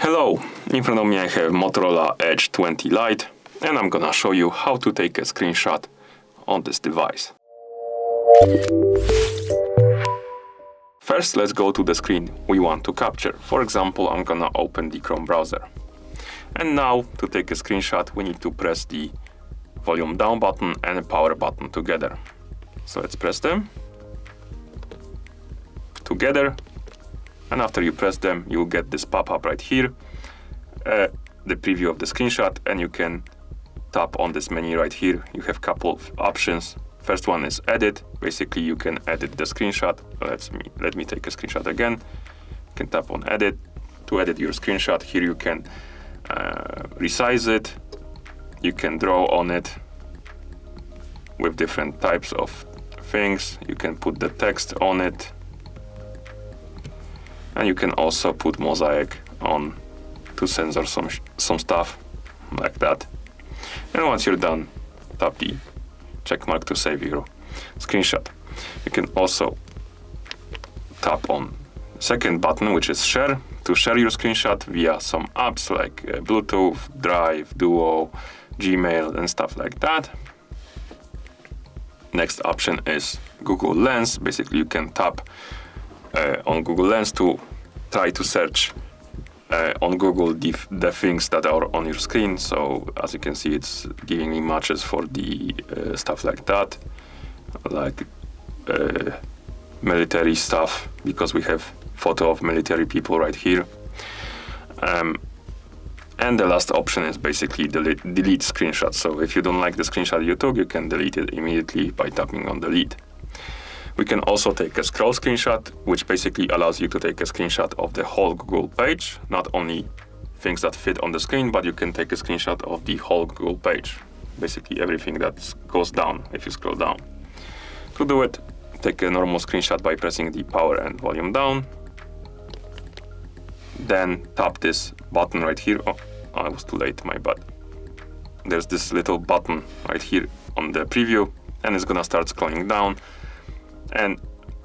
Hello, in front of me I have Motorola Edge 20 Lite, and I'm gonna show you how to take a screenshot on this device. First, let's go to the screen we want to capture. For example, I'm gonna open the Chrome browser. And now, to take a screenshot, we need to press the volume down button and the power button together. So let's press them together. And after you press them, you'll get this pop-up right here, the preview of the screenshot, and you can tap on this menu right here. You have a couple of options. First one is edit. Basically, you can edit the screenshot. Let me take a screenshot again. You can tap on edit to edit your screenshot. Here you can resize it. You can draw on it with different types of things. You can put the text on it. And you can also put mosaic on to censor some stuff like that. And once you're done, tap the check mark to save your screenshot. You can also tap on second button, which is share, to share your screenshot via some apps like Bluetooth, Drive, Duo, Gmail, and stuff like that. Next option is Google Lens. Basically, you can tap on Google Lens to try to search on Google the things that are on your screen. So as you can see, it's giving me matches for the stuff like that, like military stuff, because we have photo of military people right here. And the last option is basically delete screenshot. So if you don't like the screenshot you took, you can delete it immediately by tapping on delete. We can also take a scroll screenshot, which basically allows you to take a screenshot of the whole Google page, not only things that fit on the screen, but you can take a screenshot of the whole Google page, basically everything that goes down if you scroll down. To do it, take a normal screenshot by pressing the power and volume down. Then tap this button right here. Oh, I was too late, my bad. There's this little button right here on the preview, and it's gonna start scrolling down. And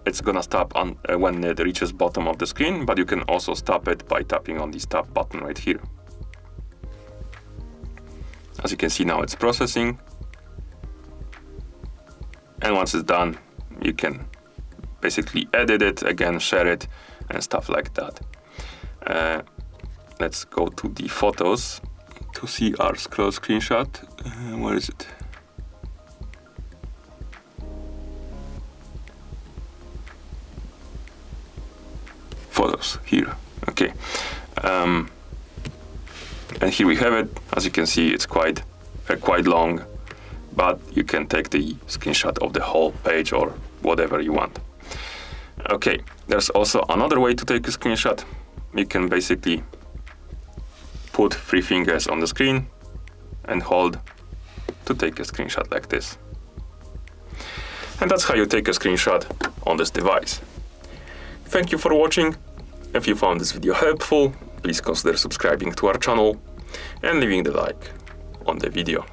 it's gonna stop on when it reaches bottom of the screen, but you can also stop it by tapping on the stop button right here. As you can see now, it's processing. And once it's done, you can basically edit it, again, share it, and stuff like that. Let's go to the photos to see our scroll screenshot. Where is it? Photos here. Okay, and here we have it. As you can see, it's quite long, but you can take the screenshot of the whole page or whatever you want. Okay, there's also another way to take a screenshot. You can basically put 3 fingers on the screen and hold to take a screenshot like this. And that's how you take a screenshot on this device. Thank you for watching. If you found this video helpful, please consider subscribing to our channel and leaving the like on the video.